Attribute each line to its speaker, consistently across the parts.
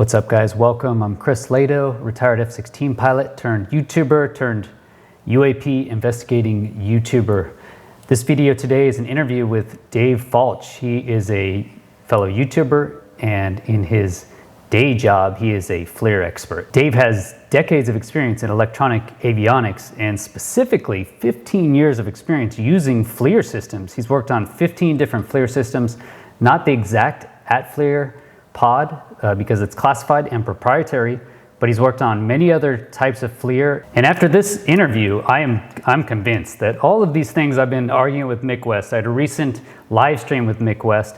Speaker 1: What's up, guys? Welcome. I'm Chris Lado, retired F-16 pilot turned YouTuber turned UAP investigating YouTuber. This video today is an interview with Dave Falch. He is a fellow YouTuber, and in his day job, he is a FLIR expert. Dave has decades of experience in electronic avionics, and specifically 15 years of experience using FLIR systems. He's worked on 15 different FLIR systems, not the exact ATFLIR pod because it's classified and proprietary, but he's worked on many other types of FLIR. And after this interview, I'm convinced that all of these things I've been arguing with Mick West. I had a recent live stream with Mick West.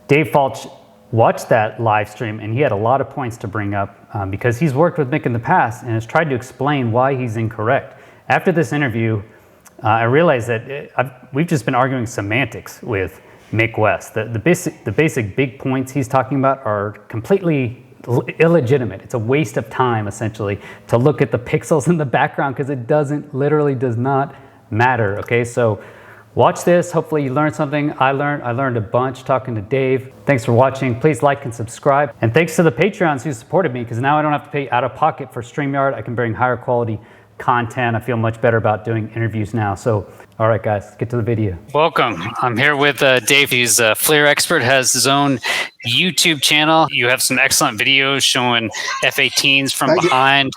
Speaker 1: Dave Falch watched that live stream, and he had a lot of points to bring up because he's worked with Mick in the past and has tried to explain why he's incorrect. After this interview, I realized that we've just been arguing semantics with Mick West. The basic big points he's talking about are completely illegitimate. It's a waste of time, essentially, to look at the pixels in the background because it literally does not matter. Okay, so watch this. Hopefully you learned something. I learned a bunch talking to Dave. Thanks for watching. Please like and subscribe. And thanks to the Patreons who supported me, because now I don't have to pay out of pocket for StreamYard. I can bring higher quality content. I feel much better about doing interviews now. So, all right, guys, let's get to the video. Welcome. I'm here with Dave. He's a FLIR expert, has his own YouTube channel. You have some excellent videos showing F-18s from behind.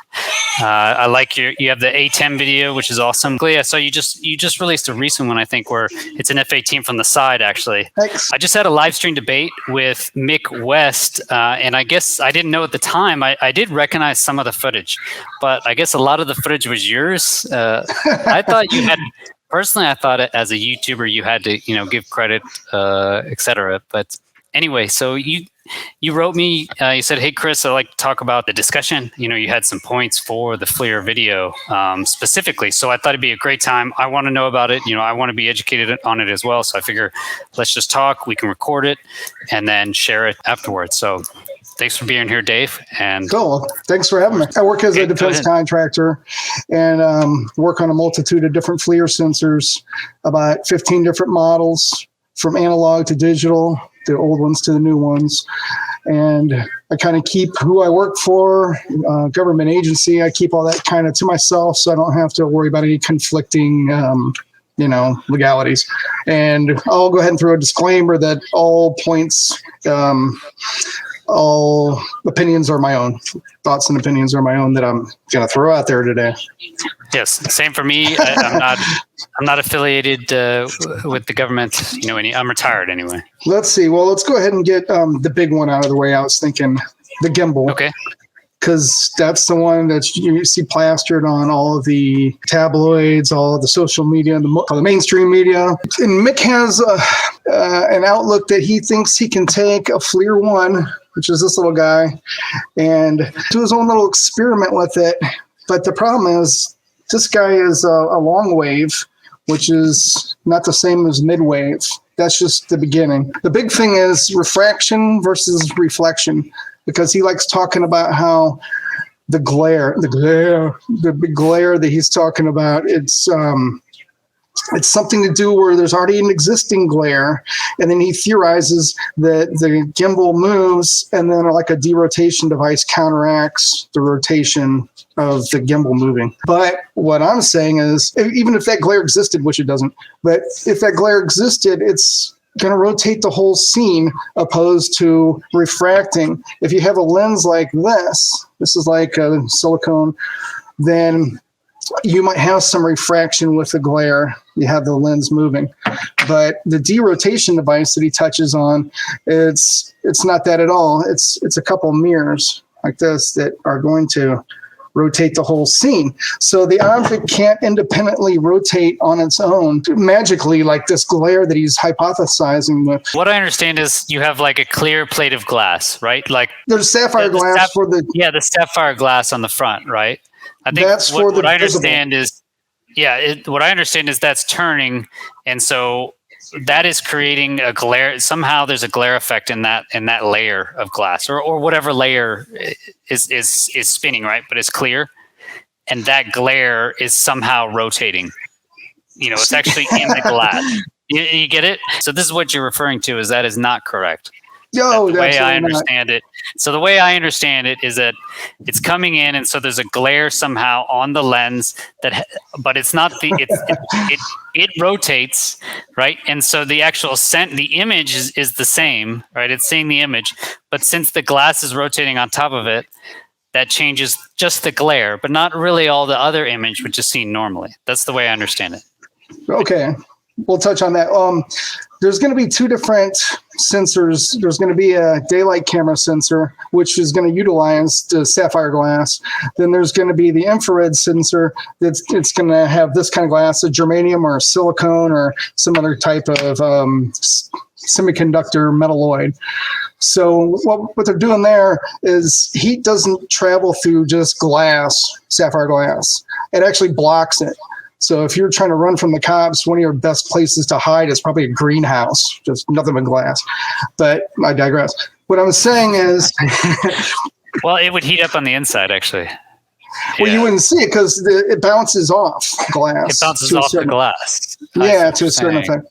Speaker 1: I like you have the A-10 video, which is awesome. I saw you just released a recent one, I think, where it's an F-18 from the side, actually.
Speaker 2: Thanks.
Speaker 1: I just had a live stream debate with Mick West, and I guess I didn't know at the time. I did recognize some of the footage, but I guess a lot of the footage was yours. I thought you had... Personally, I thought as a YouTuber, you had to, give credit, etc. But anyway, so you wrote me, you said, hey, Chris, I'd like to talk about the discussion. You had some points for the FLIR video specifically. So I thought it'd be a great time. I want to know about it. I want to be educated on it as well. So I figure let's just talk. We can record it and then share it afterwards. So thanks for being here, Dave. And
Speaker 2: cool. Thanks for having me. I work as a defense contractor and work on a multitude of different FLIR sensors, about 15 different models, from analog to digital, the old ones to the new ones. And I kind of keep who I work for, government agency. I keep all that kind of to myself, so I don't have to worry about any conflicting legalities. And I'll go ahead and throw a disclaimer that all points, all opinions are my own. Thoughts and opinions are my own that I'm going to throw out there today.
Speaker 1: Yes, same for me. I'm not affiliated with the government. I'm retired anyway.
Speaker 2: Let's see. Well, let's go ahead and get the big one out of the way. I was thinking the gimbal. Okay. Because that's the one that you see plastered on all of the tabloids, all of the social media, the mainstream media. And Mick has an outlook that he thinks he can take a FLIR 1, which is this little guy, and do his own little experiment with it. But the problem is this guy is a long wave, which is not the same as mid wave. That's just the beginning. The big thing is refraction versus reflection, because he likes talking about how the big glare that he's talking about, it's something to do where there's already an existing glare, and then he theorizes that the gimbal moves, and then like a derotation device counteracts the rotation of the gimbal moving. But what I'm saying is, even if that glare existed, which it doesn't, but if that glare existed, it's going to rotate the whole scene opposed to refracting. If you have a lens like this is like a silicone, then you might have some refraction with the glare. You have the lens moving. But the derotation device that he touches on, it's not that at all. It's a couple mirrors like this that are going to rotate the whole scene. So the object can't independently rotate on its own magically like this glare that he's hypothesizing with.
Speaker 1: What I understand is you have like a clear plate of glass, right? Like
Speaker 2: there's sapphire glass for the...
Speaker 1: Yeah, the sapphire glass on the front, right? I think
Speaker 2: that's
Speaker 1: what I understand is, what I understand is that's turning, and so that is creating a glare. Somehow there's a glare effect in that layer of glass, or whatever layer is spinning, right? But it's clear, and that glare is somehow rotating. It's actually in the glass. You get it? So this is what you're referring to. Is that is not correct?
Speaker 2: No,
Speaker 1: the way I understand it So the way I understand it is that it's coming in, and so there's a glare somehow on the lens but it's not it rotates, right? And so the actual the image is the same, right? It's seeing the image, but since the glass is rotating on top of it, that changes just the glare, but not really all the other image, which is seen normally. That's the way I understand it.
Speaker 2: Okay, we'll touch on that. There's going to be two different sensors. There's going to be a daylight camera sensor, which is going to utilize the sapphire glass. Then there's going to be the infrared sensor it's going to have this kind of glass, a germanium or a silicone or some other type of semiconductor metalloid. So what they're doing there is heat doesn't travel through just glass, sapphire glass. It actually blocks it. So if you're trying to run from the cops, one of your best places to hide is probably a greenhouse, just nothing but glass. But I digress. What I'm saying is...
Speaker 1: Well, it would heat up on the inside, actually.
Speaker 2: Well, you wouldn't see it because it bounces off glass.
Speaker 1: It bounces off the glass.
Speaker 2: Yeah, to a certain effect.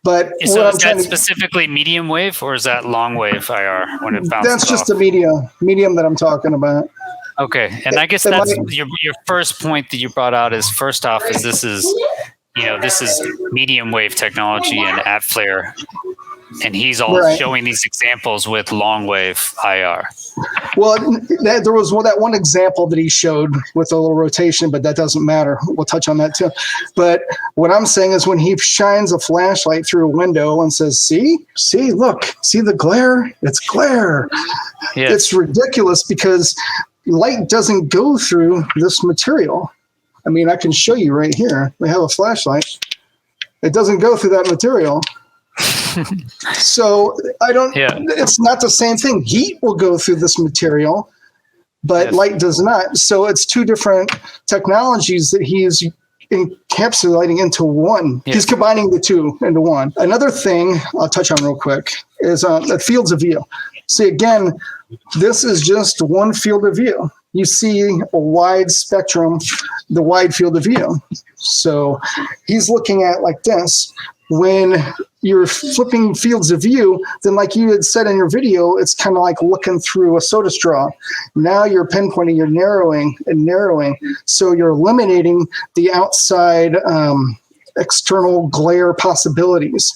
Speaker 2: But
Speaker 1: so is that specifically medium wave, or is that long wave IR when it bounces
Speaker 2: That's just
Speaker 1: off?
Speaker 2: the medium that I'm talking about.
Speaker 1: Okay, and I guess that's your first point that you brought out is, first off, is this is medium wave technology and ATFLIR, and he's showing these examples with long wave IR.
Speaker 2: Well, there was that one example that he showed with a little rotation, but that doesn't matter. We'll touch on that too. But what I'm saying is when he shines a flashlight through a window and says, see, look, see the glare? It's glare. Yes. It's ridiculous because light doesn't go through this material. I mean, I can show you right here. We have a flashlight. It doesn't go through that material. So it's not the same thing. Heat will go through this material, but light does not. So it's two different technologies that he's encapsulating into one. He's combining the two into one. Another thing I'll touch on real quick is the fields of view. See, again, this is just one field of view. You see a wide spectrum, the wide field of view. So he's looking at like this. When you're flipping fields of view, then like you had said in your video, it's kind of like looking through a soda straw. Now you're pinpointing, you're narrowing and narrowing. So you're eliminating the outside external glare possibilities,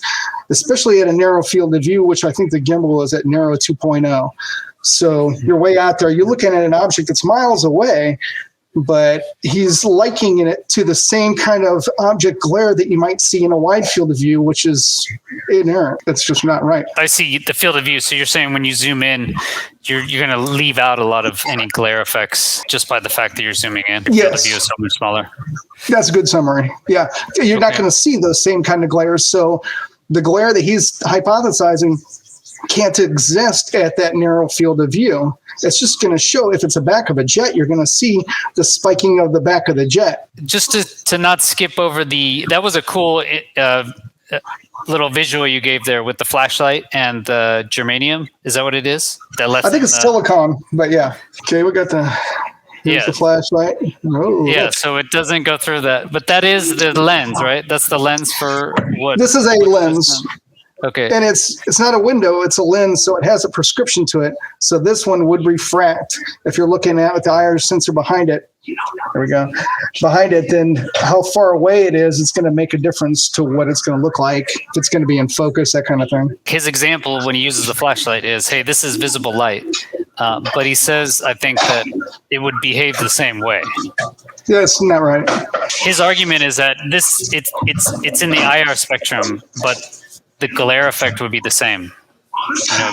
Speaker 2: especially at a narrow field of view, which I think the gimbal is at narrow 2.0. So you're way out there. You're looking at an object that's miles away, but he's likening it to the same kind of object glare that you might see in a wide field of view, which is inerrant. That's just not right.
Speaker 1: I see the field of view. So you're saying when you zoom in, you're going to leave out a lot of any glare effects just by the fact that you're zooming in. Your field of view is so much smaller.
Speaker 2: That's a good summary. Yeah. You're not going to see those same kind of glares. So the glare that he's hypothesizing can't exist at that narrow field of view. It's just going to show, if it's the back of a jet, you're going to see the spiking of the back of the jet.
Speaker 1: Just to not skip over that was a cool little visual you gave there with the flashlight and the germanium. Is that what it is?
Speaker 2: I think it's silicone, but yeah. Okay, we got here's the flashlight. Oh,
Speaker 1: yeah, so it doesn't go through that. But that is the lens, right? That's the lens for what?
Speaker 2: This is a lens.
Speaker 1: Okay.
Speaker 2: And it's not a window, it's a lens, so it has a prescription to it. So this one would refract. If you're looking at with the IR sensor behind it, there we go, behind it, then how far away it is, it's going to make a difference to what it's going to look like, if it's going to be in focus, that kind of thing.
Speaker 1: His example when he uses the flashlight is, hey, this is visible light. But he says, I think that it would behave the same way.
Speaker 2: Yeah, that's not right.
Speaker 1: His argument is that it's in the IR spectrum, but the glare effect would be the same.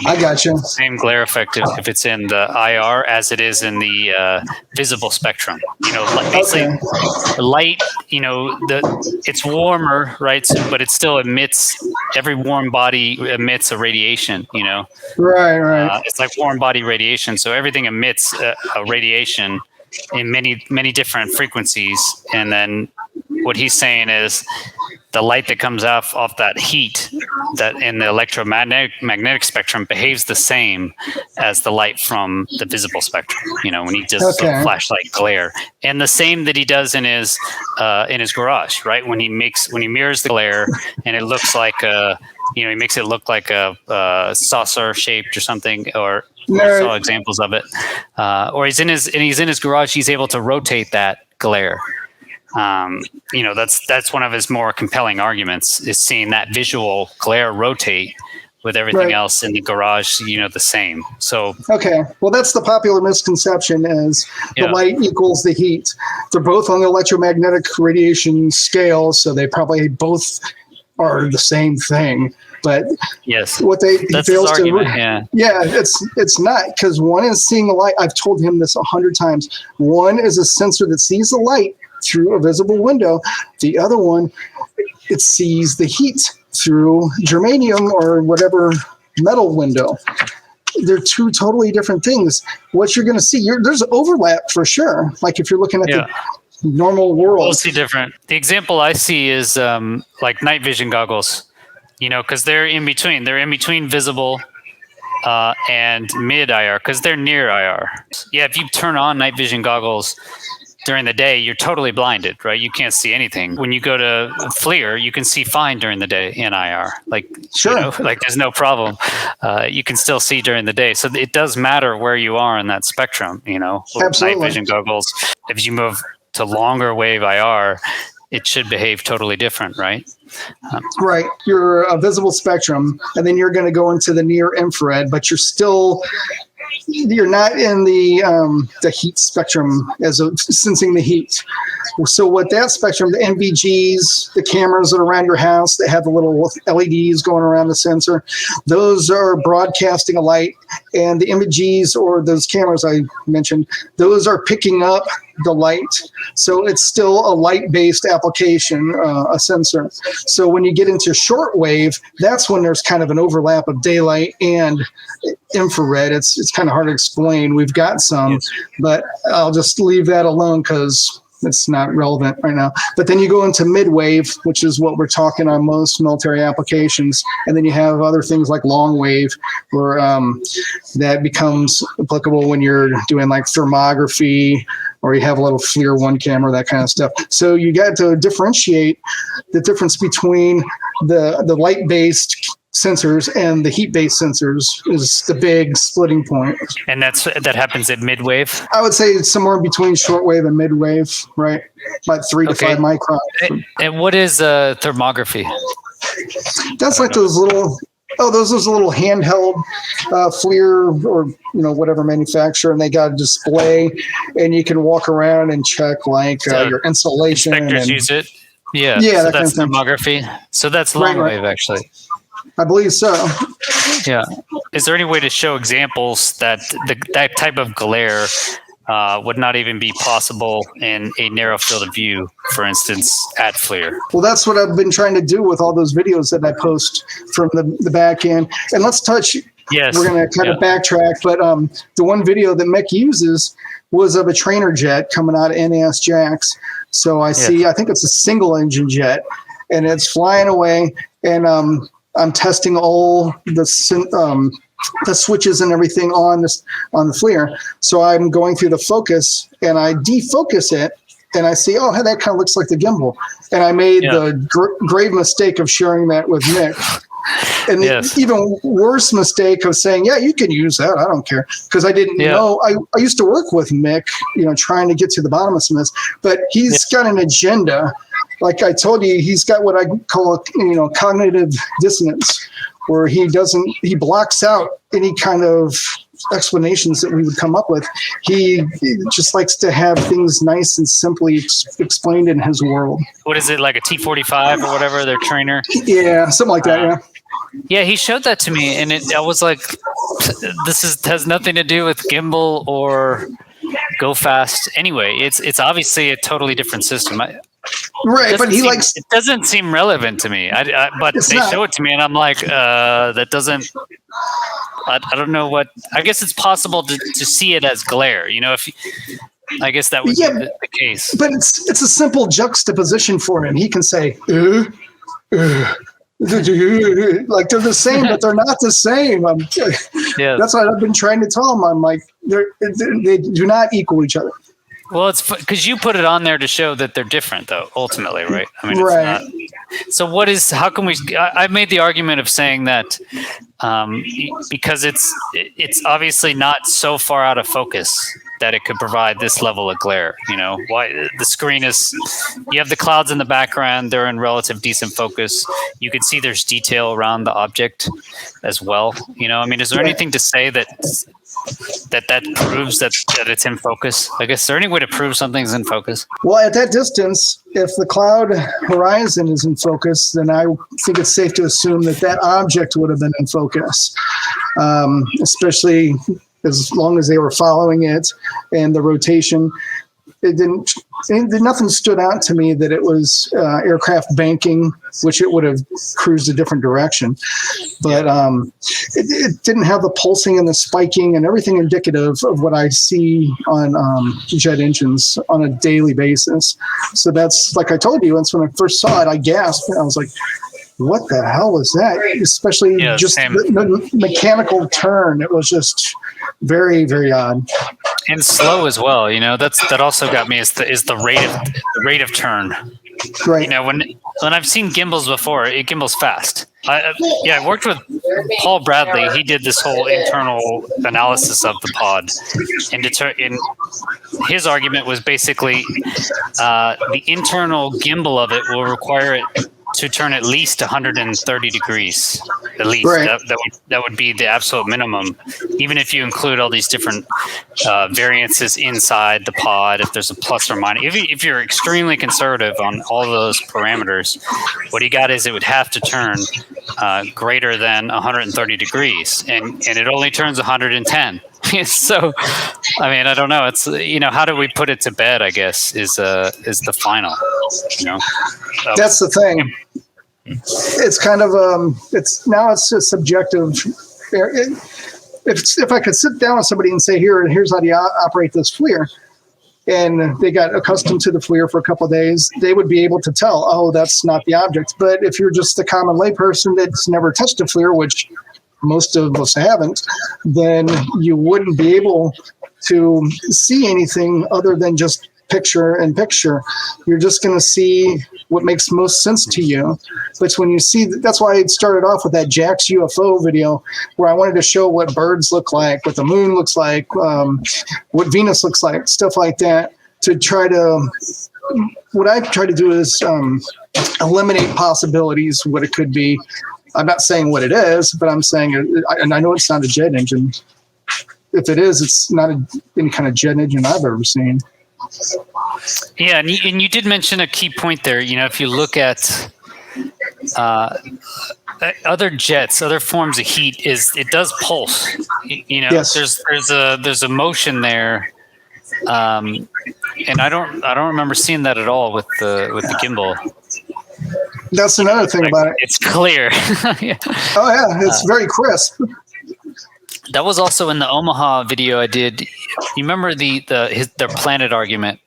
Speaker 2: I got you.
Speaker 1: Same glare effect if it's in the IR as it is in the visible spectrum. Basically, light. It's warmer, right? But it still emits. Every warm body emits a radiation.
Speaker 2: Right.
Speaker 1: It's like warm body radiation. So everything emits a radiation in many different frequencies, and then what he's saying is the light that comes off that heat that in the electromagnetic spectrum behaves the same as the light from the visible spectrum, when he does the flashlight glare, and the same that he does in his garage, right? When he mirrors the glare and it looks like a You know, he makes it look like a saucer shaped or something, or I saw examples of it. Or he's in his garage. He's able to rotate that glare. You know, that's one of his more compelling arguments, is seeing that visual glare rotate with everything else in the garage, you know, the same. So
Speaker 2: okay, well, that's the popular misconception, is the light equals the heat. They're both on the electromagnetic radiation scale, so they probably both are the same thing. But what that's fails
Speaker 1: his argument,
Speaker 2: it's not, because one is seeing the light. I've told him this 100 times. One is a sensor that sees the light through a visible window. The other one, it sees the heat through germanium or whatever metal window. They're two totally different things. What you're going to see, there's overlap for sure. Like if you're looking at the normal world,
Speaker 1: mostly different. The example I see is like night vision goggles. You know, because they're in between. They're in between visible and mid IR, because they're near IR. Yeah, if you turn on night vision goggles during the day, you're totally blinded, right? You can't see anything. When you go to FLIR, you can see fine during the day in IR. Like, you know, like there's no problem. You can still see during the day. So it does matter where you are in that spectrum, you know.
Speaker 2: Absolutely.
Speaker 1: Night vision goggles, if you move to longer wave IR, it should behave totally different, right?
Speaker 2: Right. You're a visible spectrum, and then you're going to go into the near infrared, but you're not in the heat spectrum as of sensing the heat. So what that spectrum, the NVGs, the cameras that are around your house that have the little LEDs going around the sensor, those are broadcasting a light, and the NVGs, or those cameras I mentioned, those are picking up the light. So it's still a light-based application, a sensor. So when you get into shortwave, that's when there's kind of an overlap of daylight and infrared. It's kind of hard to explain. We've got some, but I'll just leave that alone because it's not relevant right now. But then you go into midwave, which is what we're talking on most military applications. And then you have other things like long wave, where that becomes applicable when you're doing like thermography, or you have a little FLIR 1 camera, that kind of stuff. So you got to differentiate the difference between the light-based sensors and the heat-based sensors is the big splitting point.
Speaker 1: And that happens at midwave?
Speaker 2: I would say it's somewhere in between shortwave and midwave, right? About 3 to 5 microns.
Speaker 1: And what is thermography?
Speaker 2: That's like those little... those little handheld FLIR or whatever manufacturer, and they got a display, and you can walk around and check like your insulation.
Speaker 1: Inspectors use it. Yeah.
Speaker 2: Yeah,
Speaker 1: so that's thermography. So that's long wave, actually.
Speaker 2: I believe so.
Speaker 1: Yeah. Is there any way to show examples that that type of glare would not even be possible in a narrow field of view, for instance, at FLIR?
Speaker 2: Well, that's what I've been trying to do with all those videos that I post from the back end. And let's touch, we're going to kind of backtrack, but the one video that Mick uses was of a trainer jet coming out of NAS Jacks. So I see, I think it's a single engine jet, and it's flying away, and I'm testing all the switches and everything on the FLIR. So I'm going through the focus, and I defocus it, and I see, oh, that kind of looks like the gimbal. And I made the grave mistake of sharing that with Mick. And the even worse mistake of saying, yeah, you can use that, I don't care. Because I didn't know. I used to work with Mick, trying to get to the bottom of some of this. But he's got an agenda. Like I told you, he's got what I call, cognitive dissonance, where he blocks out any kind of explanations that we would come up with. He just likes to have things nice and simply explained in his world.
Speaker 1: What is it, like a T-45 or whatever, their trainer?
Speaker 2: Yeah, something like that,
Speaker 1: Yeah, he showed that to me, and I was like, this has nothing to do with gimbal or go fast. Anyway, it's obviously a totally different system.
Speaker 2: Right, but
Speaker 1: it doesn't seem relevant to me. But they show it to me, and I'm like, that doesn't. I don't know what. I guess it's possible to see it as glare. I guess that would be the case.
Speaker 2: But it's a simple juxtaposition for him. He can say, like they're the same, but they're not the same. That's what I've been trying to tell him. I'm like, they do not equal each other.
Speaker 1: Well, it's because you put it on there to show that they're different, though. Ultimately, right? I mean,
Speaker 2: right.
Speaker 1: So what is? How can we? I made the argument of saying that because it's obviously not so far out of focus that it could provide this level of glare. You know, why the screen is? You have the clouds in the background; they're in relative decent focus. You can see there's detail around the object as well. You know, I mean, is there anything to say that proves that it's in focus? I guess, is there any way to prove something's in focus?
Speaker 2: Well, at that distance, if the cloud horizon is in focus, then I think it's safe to assume that object would have been in focus, especially as long as they were following it and the rotation. Nothing stood out to me that it was aircraft banking, which it would have cruised a different direction. But it didn't have the pulsing and the spiking and everything indicative of what I see on jet engines on a daily basis. So that's, like I told you, once when I first saw it, I gasped. I was like, what the hell was that? Especially just the mechanical turn. It was just very, very odd.
Speaker 1: And slow as well, you know. That also got me is the rate of turn.
Speaker 2: Right.
Speaker 1: You know, when I've seen gimbals before, it gimbals fast. I worked with Paul Bradley. He did this whole internal analysis of the pod, and his argument was basically the internal gimbal of it will require it to turn at least 130 degrees, at least.
Speaker 2: Right.
Speaker 1: That would be the absolute minimum, even if you include all these different variances inside the pod, if there's a plus or minus. If you're extremely conservative on all those parameters, what you got is it would have to turn greater than 130 degrees, and it only turns 110. So, I mean, I don't know. It's, you know, how do we put it to bed, I guess, is the final, you know.
Speaker 2: That's the thing. It's kind of it's a subjective. If I could sit down with somebody and say, here's how you operate this FLIR, and they got accustomed to the FLIR for a couple of days, they would be able to tell, oh, that's not the object. But if you're just a common layperson that's never touched a FLIR, which most of us haven't, then you wouldn't be able to see anything other than just picture in picture. You're just going to see what makes most sense to you. But when you see, that's why I started off with that Jack's UFO video, where I wanted to show what birds look like, what the moon looks like, what Venus looks like, stuff like that, to try to, what I try to do is eliminate possibilities, what it could be. I'm not saying what it is, but I'm saying, and I know it's not a jet engine. If it is, it's not any kind of jet engine I've ever seen.
Speaker 1: Yeah, and you did mention a key point there. You know, if you look at other jets, other forms of heat, it does pulse. You know,
Speaker 2: yes.
Speaker 1: there's a motion there, and I don't remember seeing that at all with the gimbal.
Speaker 2: That's another thing about it.
Speaker 1: It's clear.
Speaker 2: Yeah. Oh yeah, it's very crisp.
Speaker 1: That was also in the Omaha video I did. You remember their planet argument?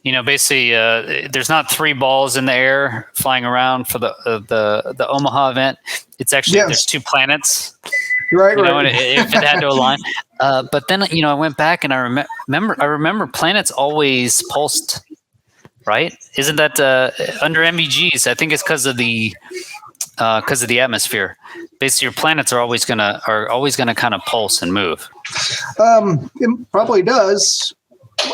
Speaker 1: You know, basically, there's not 3 balls in the air flying around for the Omaha event. It's actually there's 2 planets.
Speaker 2: Right,
Speaker 1: right. If it had to align. But then, you know, I went back and I remember planets always pulsed. Right? Isn't that under MVGs? I think it's because of the atmosphere. Basically, your planets are always gonna kind of pulse and move.
Speaker 2: It probably does.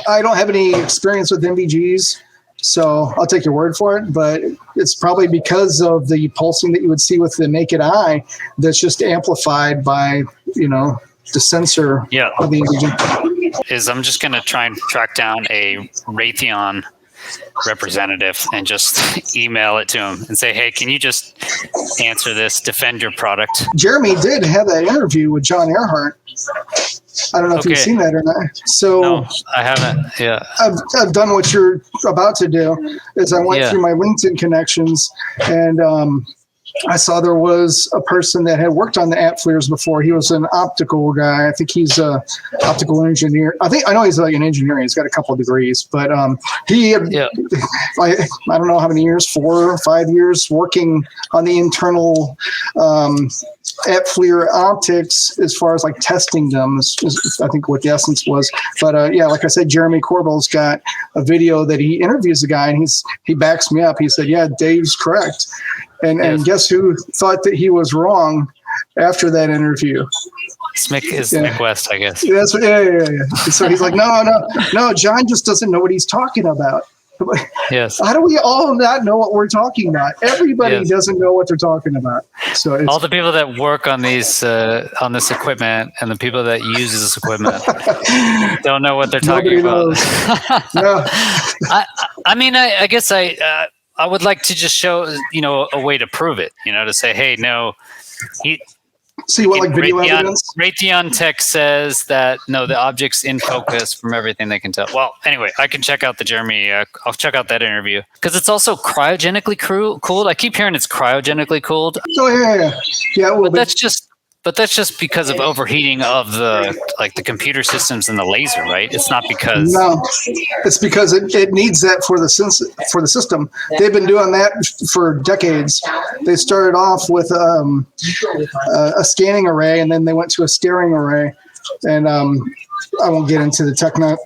Speaker 2: I don't have any experience with MVGs, so I'll take your word for it. But it's probably because of the pulsing that you would see with the naked eye that's just amplified by, you know, the sensor of the MVG.
Speaker 1: I'm just gonna try and track down a Raytheon representative and just email it to him and say, hey, can you just answer this, defend your product?
Speaker 2: Jeremy did have that interview with John Ehrhart. I don't know if you've seen that or not. So
Speaker 1: no, I haven't. Yeah,
Speaker 2: I've done what you're about to do. Is I went through my LinkedIn connections, and I saw there was a person that had worked on the ATFLIRs before. He was an optical guy. I think he's a optical engineer. I know he's like an engineer. He's got a couple of degrees, but he had, I don't know how many years, 4 or 5 years working on the internal ATFLIR optics as far as like testing them is I think what the essence was. But yeah, like I said, Jeremy Corbell's got a video that he interviews the guy, and he backs me up. He said, yeah, Dave's correct. And guess who thought that he was wrong after that interview?
Speaker 1: Mick West, I guess.
Speaker 2: Yeah. So he's like, no, John just doesn't know what he's talking about.
Speaker 1: Yes.
Speaker 2: How do we all not know what we're talking about? Everybody doesn't know what they're talking about. So
Speaker 1: all the people that work on these on this equipment and the people that use this equipment don't know what they're talking about. No. I mean, I guess I would like to just show, a way to prove it, to say, hey, no,
Speaker 2: see what like video evidence?
Speaker 1: Raytheon Tech says that, no, the object's in focus from everything they can tell. Well, anyway, I can check out the Jeremy, I'll check out that interview. Because it's also cryogenically cooled. I keep hearing it's cryogenically cooled.
Speaker 2: Oh, yeah. Yeah, well,
Speaker 1: But that's just because of overheating of the computer systems and the laser, right? It's not because... No,
Speaker 2: it's because it needs that for the system. They've been doing that for decades. They started off with a scanning array, and then they went to a staring array. And I won't get into the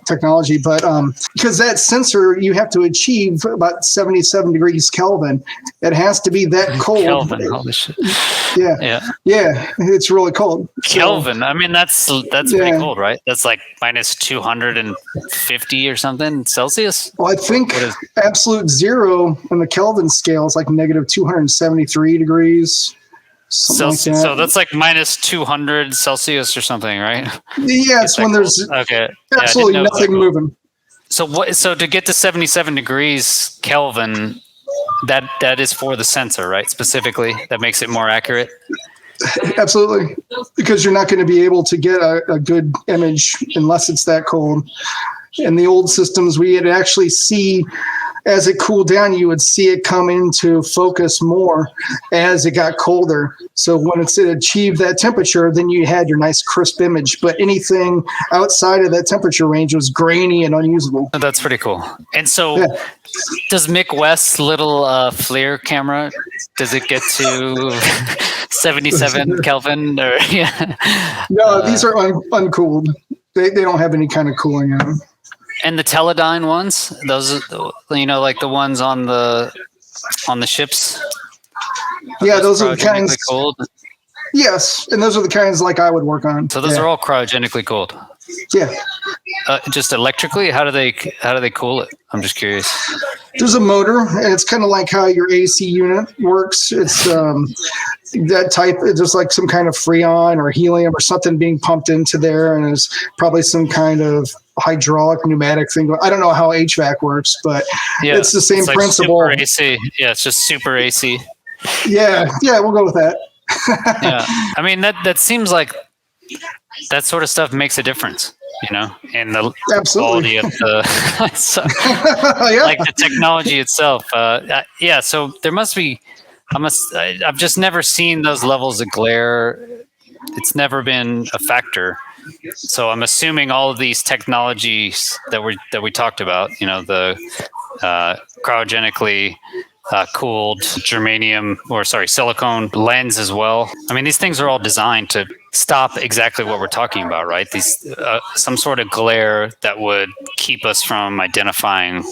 Speaker 2: technology, but because that sensor, you have to achieve about 77 degrees Kelvin. It has to be that cold.
Speaker 1: Kelvin, holy shit.
Speaker 2: Yeah, it's really cold.
Speaker 1: Kelvin, I mean, that's pretty cold, right? That's like minus 250 or something Celsius?
Speaker 2: Well, I think absolute zero on the Kelvin scale is like negative 273 degrees.
Speaker 1: So that's like minus 200 Celsius or something, right?
Speaker 2: Yeah, it's when there's absolutely nothing moving.
Speaker 1: So to get to 77 degrees Kelvin, that is for the sensor, right? Specifically, that makes it more accurate.
Speaker 2: Absolutely, because you're not going to be able to get a good image unless it's that cold. In the old systems, we had actually see. As it cooled down, you would see it come into focus more as it got colder. So when it achieved that temperature, then you had your nice crisp image. But anything outside of that temperature range was grainy and unusable.
Speaker 1: That's pretty cool. And so does Mick West's little FLIR camera, does it get to 77 Kelvin? Or,
Speaker 2: No, these are uncooled. They don't have any kind of cooling in them.
Speaker 1: And the Teledyne ones, those, like the ones on the ships.
Speaker 2: Yeah, those are the kinds. Cooled? Yes, and those are the kinds like I would work on.
Speaker 1: So those are all cryogenically cooled.
Speaker 2: Yeah.
Speaker 1: Just electrically, how do they cool it? I'm just curious.
Speaker 2: There's a motor, and it's kind of like how your AC unit works. It's that type. It's just like some kind of freon or helium or something being pumped into there, and there's probably some kind of hydraulic pneumatic thing. I don't know how HVAC works, but it's the same principle.
Speaker 1: Super AC. Yeah, it's just super AC.
Speaker 2: Yeah, we'll go with that.
Speaker 1: Yeah, I mean that seems like that sort of stuff makes a difference, in the quality of the like the technology itself. So there must be. I've just never seen those levels of glare. It's never been a factor. So I'm assuming all of these technologies that we talked about, the cryogenically cooled silicone lens as well. I mean, these things are all designed to stop exactly what we're talking about, right? These some sort of glare that would keep us from identifying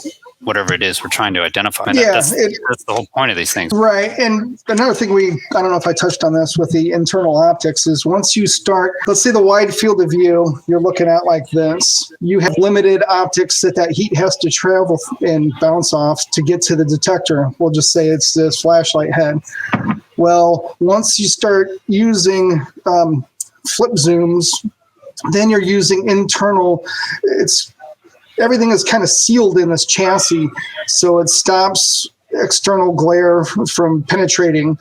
Speaker 1: whatever it is we're trying to identify. That's the whole point of these things.
Speaker 2: Right. And another thing I don't know if I touched on this with the internal optics is once you start, let's say the wide field of view, you're looking at like this, you have limited optics that heat has to travel and bounce off to get to the detector. We'll just say it's this flashlight head. Well, once you start using flip zooms, then you're using internal, everything is kind of sealed in this chassis, so it stops external glare from penetrating.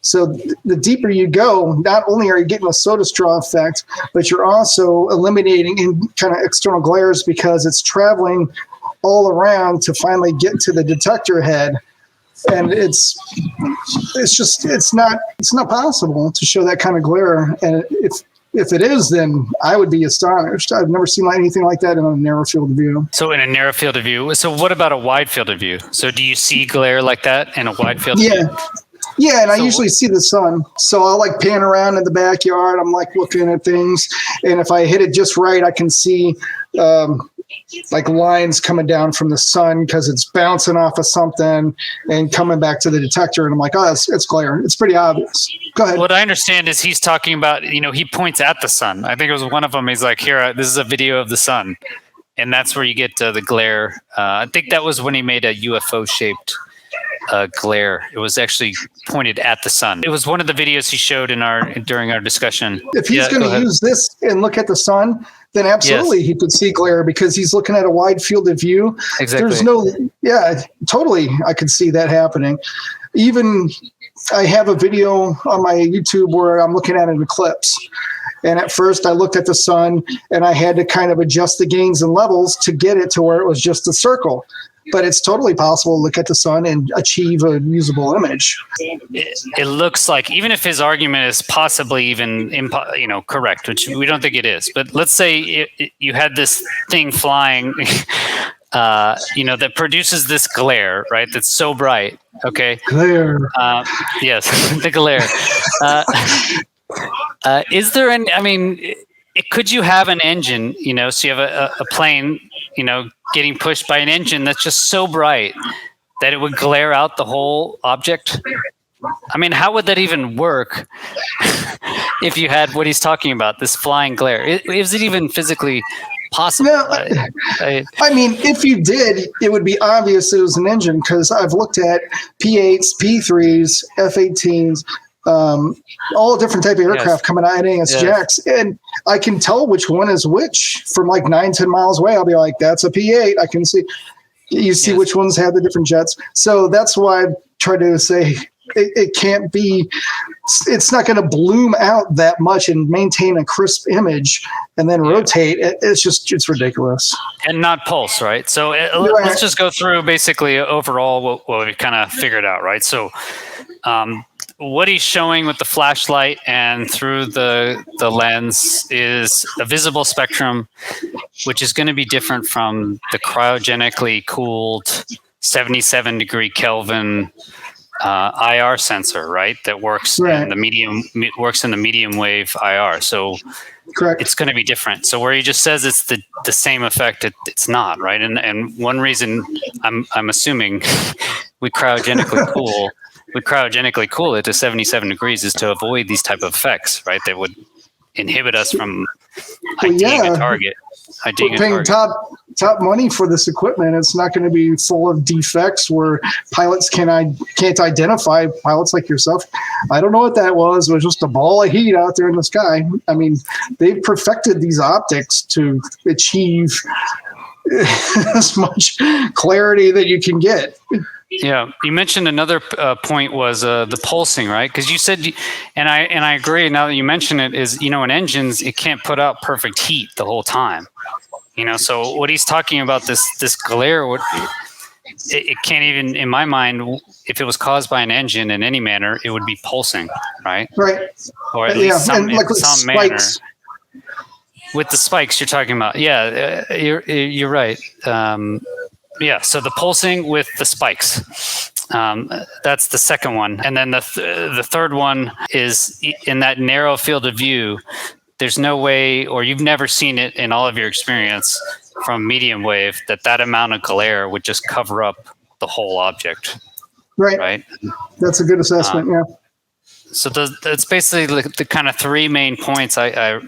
Speaker 2: So the deeper you go, not only are you getting a soda straw effect, but you're also eliminating kind of external glares because it's traveling all around to finally get to the detector head. And it's not possible to show that kind of glare. And if it is, then I would be astonished. I've never seen anything like that in a narrow field of view.
Speaker 1: So in a narrow field of view. So what about a wide field of view? So do you see glare like that in a wide field of view?
Speaker 2: Yeah, and I usually see the sun. So I'll like pan around in the backyard. I'm like looking at things. And if I hit it just right, I can see like lines coming down from the sun because it's bouncing off of something and coming back to the detector. And I'm like, oh, it's glare. It's pretty obvious. Go ahead.
Speaker 1: What I understand is he's talking about, he points at the sun. I think it was one of them. He's like, here, this is a video of the sun. And that's where you get the glare. I think that was when he made a UFO-shaped glare. It was actually pointed at the sun. It was one of the videos he showed during our discussion.
Speaker 2: If he's going to use this and look at the sun, then absolutely he could see glare because he's looking at a wide field of view.
Speaker 1: Exactly.
Speaker 2: Totally. I could see that happening. Even I have a video on my YouTube where I'm looking at an eclipse. And at first I looked at the sun and I had to kind of adjust the gains and levels to get it to where it was just a circle. But it's totally possible to look at the sun and achieve a usable image.
Speaker 1: It looks like, even if his argument is possibly even correct, which we don't think it is, but let's say you had this thing flying, that produces this glare, right? That's so bright. Okay.
Speaker 2: Glare.
Speaker 1: Yes, the glare. Is there could you have an engine, so you have a plane, getting pushed by an engine that's just so bright that it would glare out the whole object? I mean, how would that even work if you had what he's talking about, this flying glare? Is it even physically possible?
Speaker 2: No, I mean, if you did, it would be obvious it was an engine because I've looked at P-8s, P-3s, F-18s, all different type of aircraft coming out of jacks, and I can tell which one is which from like 9-10 miles away. I'll be like, that's a P-8. I can see. You see which ones have the different jets. So that's why I try to say it can't be. It's not going to bloom out that much and maintain a crisp image and then rotate. It's ridiculous.
Speaker 1: And not pulse, right? So let's just go through basically overall what we kind of figured out, right? So what he's showing with the flashlight and through the lens is a visible spectrum, which is going to be different from the cryogenically cooled 77 degree Kelvin IR sensor, right? That works in the medium wave IR. So
Speaker 2: correct.
Speaker 1: It's going to be different. So where he just says it's the same effect, it's not, right? And one reason I'm assuming we cryogenically cool it to 77 degrees is to avoid these type of effects, right? That would inhibit us from IDing a target.
Speaker 2: We're paying top money for this equipment. It's not going to be full of defects where pilots can't identify. Pilots like yourself, I don't know what that was. It was just a ball of heat out there in the sky. I mean, they've perfected these optics to achieve as much clarity that you can get.
Speaker 1: Yeah, you mentioned another point was the pulsing, right? Because you said, and I agree. Now that you mention it, is in engines it can't put out perfect heat the whole time. So what he's talking about this glare, it can't even, in my mind, if it was caused by an engine in any manner, it would be pulsing, right?
Speaker 2: Right.
Speaker 1: Or at least some manner. With the spikes you're talking about, you're right. So the pulsing with the spikes, that's the second one. And then the third one is in that narrow field of view. There's no way, or you've never seen it in all of your experience from medium wave, that amount of glare would just cover up the whole object. Right.
Speaker 2: That's a good assessment.
Speaker 1: So that's basically the kind of three main points I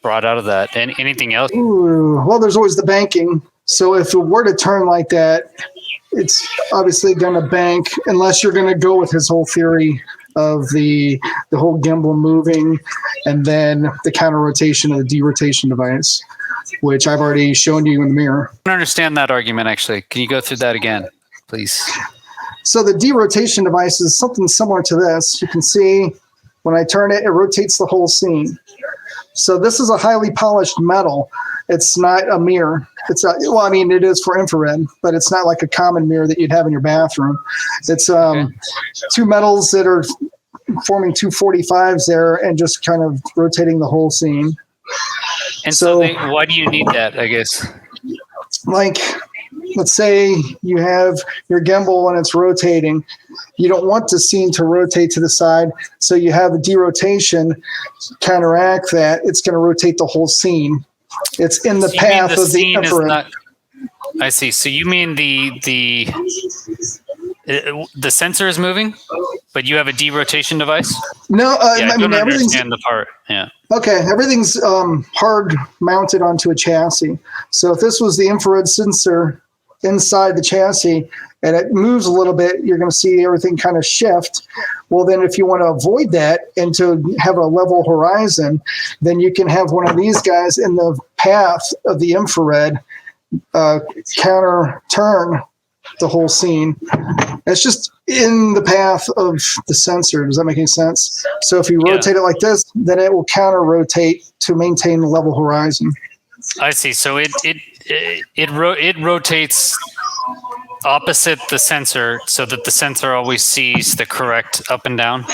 Speaker 1: brought out of that. And anything else?
Speaker 2: Well, there's always the banking. So if it were to turn like that, it's obviously going to bank unless you're going to go with his whole theory of the whole gimbal moving and then the counter rotation of the derotation device, which I've already shown you in the mirror.
Speaker 1: I don't understand that argument, actually. Can you go through that again, please?
Speaker 2: So the derotation device is something similar to this. You can see when I turn it, it rotates the whole scene. So this is a highly polished metal. It's not a mirror. well, I mean, it is for infrared, but it's not like a common mirror that you'd have in your bathroom. It's two metals that are forming two 45s there and just kind of rotating the whole scene.
Speaker 1: And so why do you need that, I guess?
Speaker 2: Like, let's say you have your gimbal and it's rotating. You don't want the scene to rotate to the side, so you have a derotation counteract that. It's going to rotate the whole scene. It's in the path of the infrared.
Speaker 1: I see. So you mean the sensor is moving, but you have a derotation device?
Speaker 2: No,
Speaker 1: I
Speaker 2: mean, everything's
Speaker 1: understand the part. Yeah.
Speaker 2: Okay, everything's hard mounted onto a chassis. So if this was the infrared sensor inside the chassis and it moves a little bit, you're going to see everything kind of shift. Well, then if you want to avoid that and to have a level horizon, then you can have one of these guys in the path of the infrared counter turn the whole scene. It's just in the path of the sensor. Does that make any sense? So if you rotate it like this, then it will counter rotate to maintain the level horizon.
Speaker 1: I see. So it rotates opposite the sensor so that the sensor always sees the correct up and down.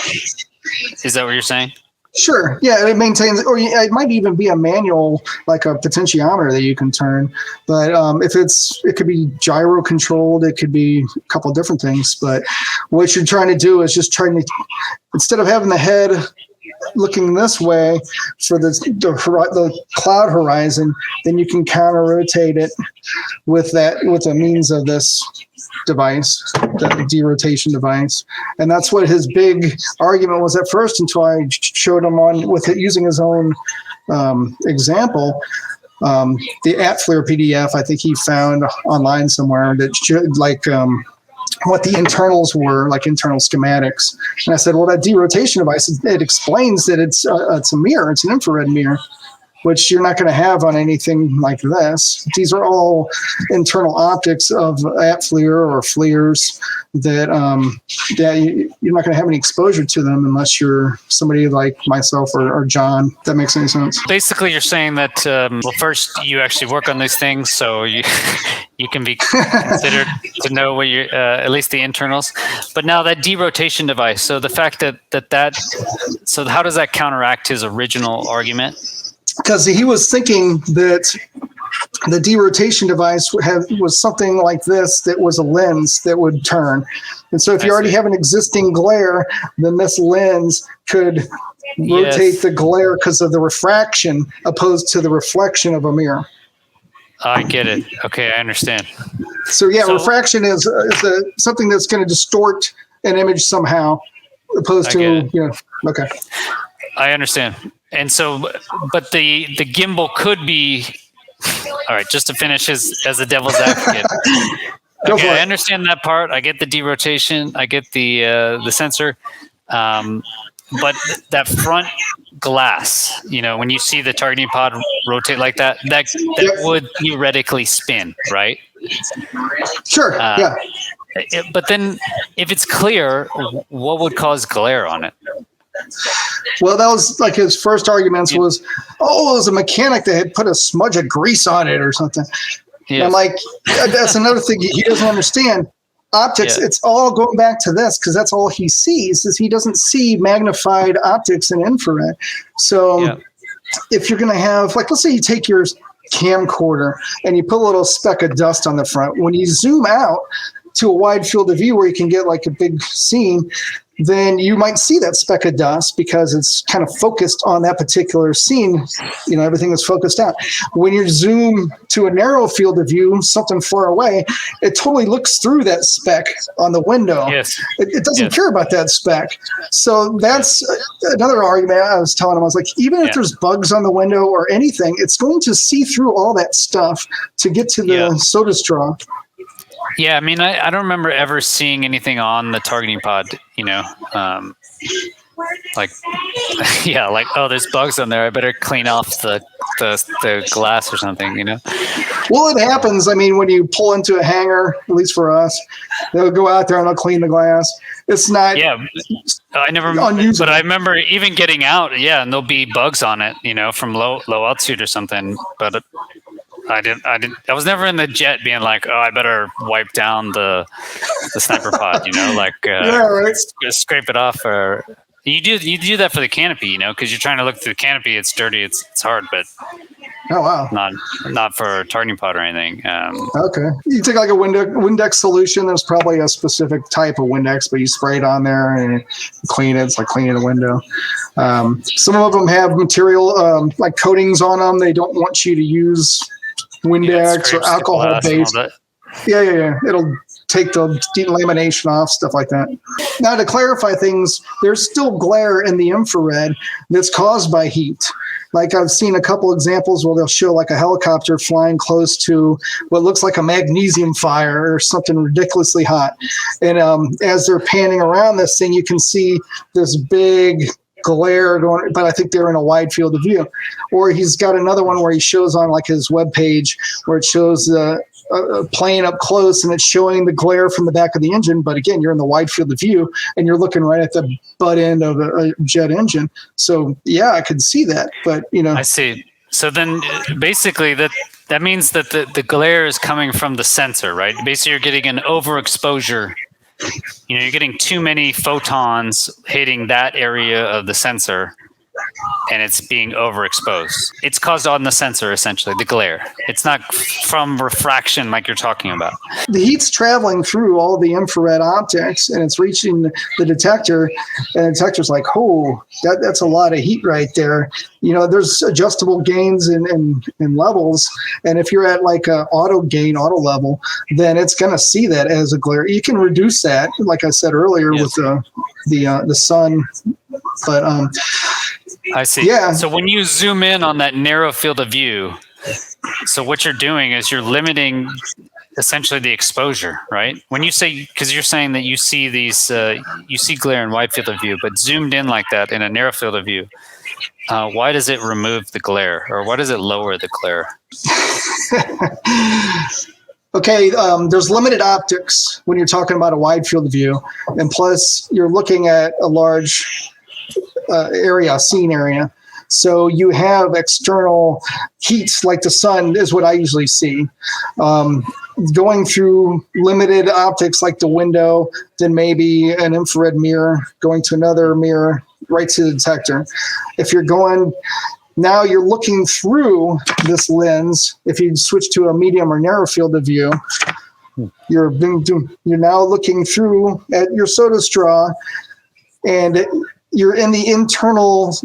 Speaker 1: Is that what you're saying?
Speaker 2: Sure. Yeah, it maintains, or it might even be a manual, like a potentiometer that you can turn. But it could be gyro controlled. It could be a couple of different things. But what you're trying to do is just trying to, instead of having the head looking this way for the cloud horizon, then you can counter rotate it with the means of this device, the derotation device. And that's what his big argument was at first, until I showed him using his own example. The ATFLIR PDF, I think he found online somewhere, that showed what the internals were, like internal schematics. And I said, well, that derotation device, it explains that it's a mirror, it's an infrared mirror, which you're not going to have on anything like this. These are all internal optics of ATFLIR or FLIRs that you're not going to have any exposure to them unless you're somebody like myself or John. If that makes any sense.
Speaker 1: Basically, you're saying that, first, you actually work on these things, so you can be considered to know what you're, at least the internals. But now that derotation device, so the fact so how does that counteract his original argument?
Speaker 2: Because he was thinking that the derotation device was something like this, that was a lens that would turn. And so if you already have an existing glare, then this lens could rotate the glare because of the refraction opposed to the reflection of a mirror.
Speaker 1: I get it. Okay, I understand.
Speaker 2: So refraction is something that's going to distort an image somehow, opposed to, okay.
Speaker 1: I understand. And so, but the gimbal could be, all right, just to finish as the devil's advocate. Okay, I understand that part. I get the derotation. I get the sensor. But that front glass, when you see the targeting pod rotate like that would theoretically spin, right?
Speaker 2: Sure, yeah.
Speaker 1: But then if it's clear, what would cause glare on it?
Speaker 2: Well, that was like his first arguments was, it was a mechanic that had put a smudge of grease on it or something. Yes. And I'm like, that's another thing he doesn't understand. Optics, it's all going back to this, because that's all he sees, is he doesn't see magnified optics in infrared. So if you're going to have, let's say you take your camcorder and you put a little speck of dust on the front. When you zoom out to a wide field of view where you can get like a big scene, then you might see that speck of dust because it's kind of focused on that particular scene. Everything is focused out. When you zoom to a narrow field of view, something far away, it totally looks through that speck on the window.
Speaker 1: Yes.
Speaker 2: It doesn't care about that speck. So that's another argument I was telling him. I was like, even if there's bugs on the window or anything, it's going to see through all that stuff to get to the soda straw.
Speaker 1: Yeah, I mean, I don't remember ever seeing anything on the targeting pod, there's bugs on there. I better clean off the glass or something,
Speaker 2: Well, it happens. I mean, when you pull into a hangar, at least for us, they'll go out there and they'll clean the glass. It's not.
Speaker 1: Yeah, I never. Unusable. But I remember even getting out. Yeah, and there'll be bugs on it, from low altitude or something. But
Speaker 3: I was never in the jet being like, oh, I better wipe down the sniper pod,
Speaker 2: yeah, right.
Speaker 3: scrape it off. Or you do that for the canopy, because you're trying to look through the canopy. It's dirty, it's hard, but
Speaker 2: oh wow,
Speaker 3: not for targeting pod or anything.
Speaker 2: Okay, you take like a Windex solution. There's probably a specific type of Windex, but you spray it on there and clean it. It's like cleaning a window. Some of them have material like coatings on them. They don't want you to use Windex or alcohol based. Yeah. It'll take the delamination off, stuff like that. Now, to clarify things, there's still glare in the infrared that's caused by heat. Like I've seen a couple examples where they'll show like a helicopter flying close to what looks like a magnesium fire or something ridiculously hot. And as they're panning around this thing, you can see this big glare going, but I think they're in a wide field of view. Or he's got another one where he shows on like his webpage where it shows a plane up close and it's showing the glare from the back of the engine. But again, you're in the wide field of view and you're looking right at the butt end of a jet engine. So yeah, I could see that, but
Speaker 3: I see. So then basically that means that the glare is coming from the sensor, right? Basically you're getting an overexposure. You're getting too many photons hitting that area of the sensor, and it's being overexposed. It's caused on the sensor, essentially, the glare. It's not from refraction like you're talking about.
Speaker 2: The heat's traveling through all the infrared optics, and it's reaching the detector, and the detector's like, oh, that's a lot of heat right there. There's adjustable gains and levels, and if you're at like a auto level, then it's going to see that as a glare. You can reduce that, like I said earlier, with the sun, but
Speaker 3: I see.
Speaker 2: Yeah.
Speaker 3: So when you zoom in on that narrow field of view, so what you're doing is you're limiting essentially the exposure, right? When you say, because you're saying that you see these, you see glare in wide field of view, but zoomed in like that in a narrow field of view, why does it remove the glare, or why does it lower the glare?
Speaker 2: Okay, there's limited optics when you're talking about a wide field of view, and plus you're looking at a large scene area. So you have external heats like the sun is what I usually see. Going through limited optics like the window, then maybe an infrared mirror, going to another mirror, right to the detector. If you're going, now you're looking through this lens. If you switch to a medium or narrow field of view, you're now looking through at your soda straw, and you're in the internal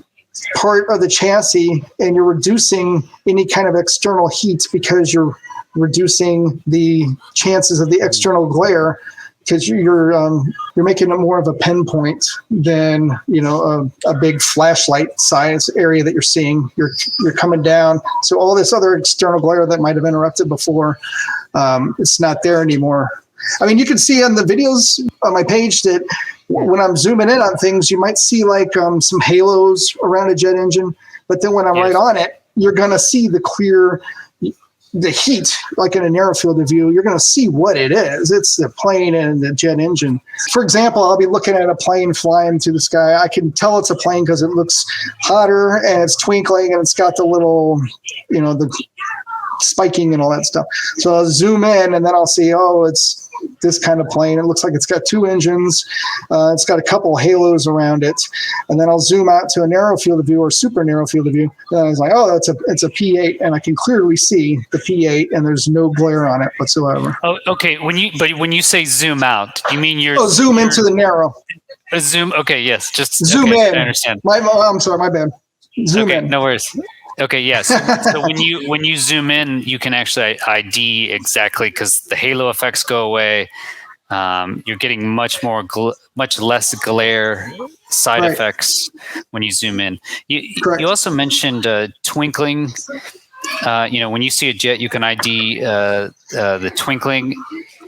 Speaker 2: part of the chassis, and you're reducing any kind of external heat because you're reducing the chances of the external glare, because you're making it more of a pinpoint than a big flashlight size area that you're seeing. You're coming down, so all this other external glare that might have interrupted before, it's not there anymore. I mean, you can see on the videos on my page that when I'm zooming in on things, you might see like some halos around a jet engine, but then when I'm right on it, you're going to see the heat, like in a narrow field of view. You're going to see what it is. It's the plane and the jet engine. For example, I'll be looking at a plane flying through the sky. I can tell it's a plane because it looks hotter and it's twinkling and it's got the little, the spiking and all that stuff. So I'll zoom in and then I'll see, oh, it's this kind of plane. It looks like it's got two engines. It's got a couple halos around it. And then I'll zoom out to a narrow field of view or super narrow field of view. And I was like, oh, it's a P8, and I can clearly see the P8, and there's no glare on it whatsoever.
Speaker 3: Oh, okay. When you say zoom out, you mean
Speaker 2: zoom into the narrow.
Speaker 3: Zoom. Okay. Yes. Just
Speaker 2: zoom in.
Speaker 3: I understand.
Speaker 2: I'm sorry. My bad. Zoom in.
Speaker 3: No worries. Okay, yes. So when you zoom in, you can actually ID exactly, because the halo effects go away. You're getting much less glare side effects when you zoom in. You also mentioned twinkling. When you see a jet, you can ID the twinkling,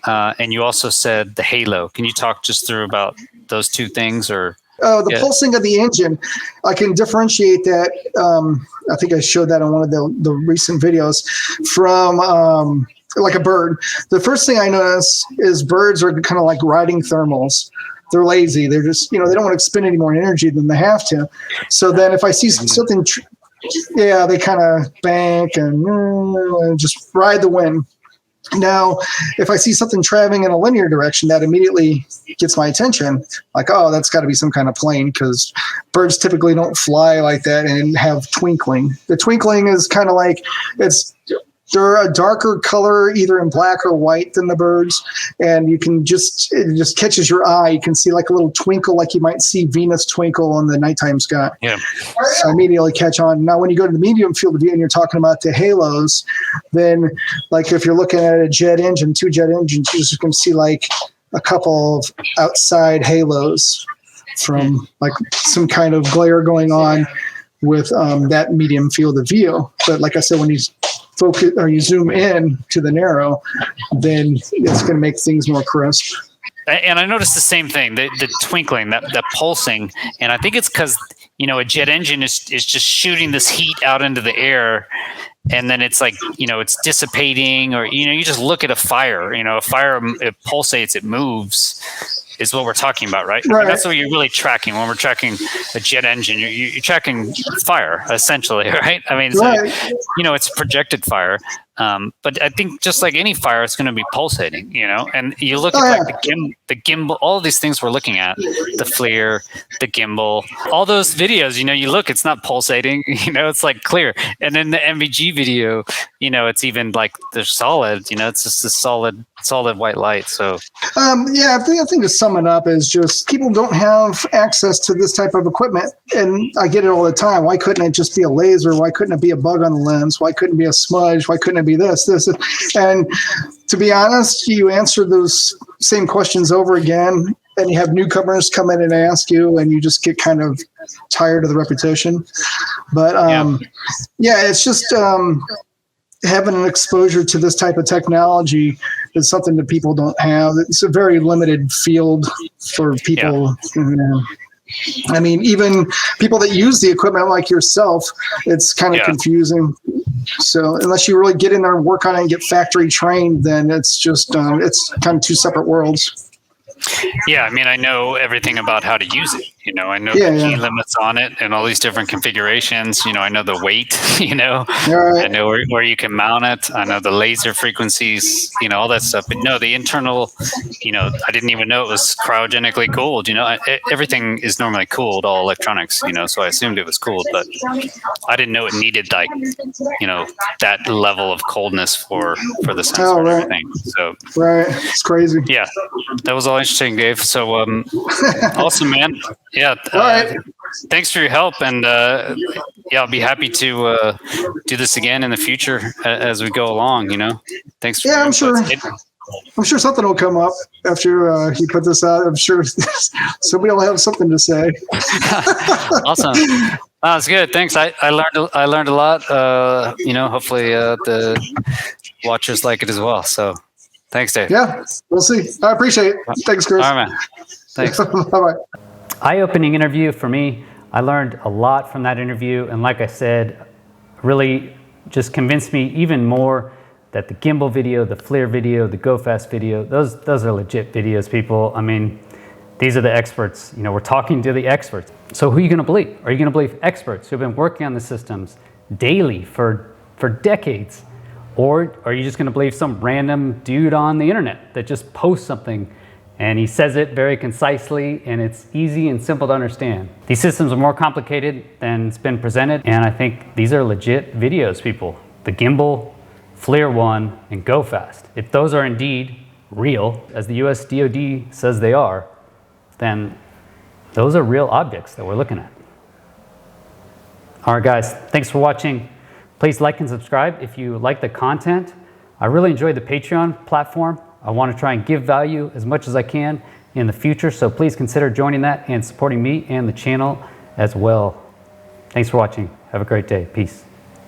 Speaker 3: and you also said the halo. Can you talk just through about those two things, or?
Speaker 2: The pulsing of the engine, I can differentiate that. I think I showed that on one of the recent videos from like a bird. The first thing I notice is birds are kind of like riding thermals. They're lazy. They're just, they don't want to expend any more energy than they have to. So then if I see something Yeah, they kind of bank and just ride the wind. Now, if I see something traveling in a linear direction, that immediately gets my attention. Like, oh, that's got to be some kind of plane, because birds typically don't fly like that and have twinkling. The twinkling is kind of like they're a darker color, either in black or white than the birds, and it just catches your eye. You can see like a little twinkle, like you might see Venus twinkle on the nighttime sky. Yeah. So I immediately catch on. Now, when you go to the medium field of view and you're talking about the halos, then like if you're looking at a jet engine, 2 jet engines, you're just going to see like a couple of outside halos from like some kind of glare going on with that medium field of view. But like I said, when you focus or you zoom in to the narrow, then it's going to make things more crisp.
Speaker 3: And I noticed the same thing, the twinkling, that pulsing. And I think it's because, a jet engine is just shooting this heat out into the air. And then it's like, it's dissipating, or, you just look at a fire, a fire, it pulsates, it moves, is what we're talking about, right?
Speaker 2: Right.
Speaker 3: That's what you're really tracking when we're tracking a jet engine. You're tracking fire, essentially, right? I mean,
Speaker 2: right.
Speaker 3: It's projected fire. But I think just like any fire, it's going to be pulsating, and you look at like the gimbal, all these things we're looking at, the FLIR, the gimbal, all those videos, you look, it's not pulsating, it's like clear. And then the MVG video, it's even like they're solid, it's just a solid white light. So,
Speaker 2: I think to sum it up is just people don't have access to this type of equipment. And I get it all the time. Why couldn't it just be a laser? Why couldn't it be a bug on the lens? Why couldn't it be a smudge? Why couldn't it be this? And to be honest, you answer those same questions over again, and you have newcomers come in and ask you, and you just get kind of tired of the repetition. But it's just having an exposure to this type of technology is something that people don't have. It's a very limited field for people. I mean, even people that use the equipment like yourself, it's kind of confusing. So unless you really get in there and work on it and get factory trained, then it's just it's kind of 2 separate worlds.
Speaker 3: Yeah, I mean, I know everything about how to use it. I know the key limits on it and all these different configurations. I know the weight, I know where you can mount it. I know the laser frequencies, all that stuff. But no, the internal, I didn't even know it was cryogenically cooled. Everything is normally cooled, all electronics, so I assumed it was cooled. But I didn't know it needed like, that level of coldness for the sensor and everything. So,
Speaker 2: it's crazy.
Speaker 3: Yeah, that was all interesting, Dave. So awesome, man. Yeah. Thanks for your help, and I'll be happy to do this again in the future as we go along. Thanks. For
Speaker 2: I'm sure. I'm sure something will come up after you put this out. I'm sure somebody will have something to say.
Speaker 3: Awesome. That's good. Thanks. I learned a lot. Hopefully the watchers like it as well. So thanks, Dave.
Speaker 2: Yeah, we'll see. I appreciate it. Thanks, Chris.
Speaker 3: All right, man. Thanks.
Speaker 2: Bye-bye.
Speaker 1: Eye-opening interview for me. I learned a lot from that interview, and like I said, really just convinced me even more that the gimbal video, the FLIR video, the Go Fast video, those are legit videos, people. I mean, these are the experts. We're talking to the experts. So who are you going to believe? Are you going to believe experts who have been working on the systems daily for decades? Or are you just going to believe some random dude on the internet that just posts something and he says it very concisely and it's easy and simple to understand? These systems are more complicated than it's been presented, and I think these are legit videos, people. The gimbal, FLIR 1, and Go Fast. If those are indeed real, as the US DoD says they are, then those are real objects that we're looking at. All right, guys, thanks for watching. Please like and subscribe if you like the content. I really enjoy the Patreon platform. I want to try and give value as much as I can in the future, so please consider joining that and supporting me and the channel as well. Thanks for watching. Have a great day. Peace.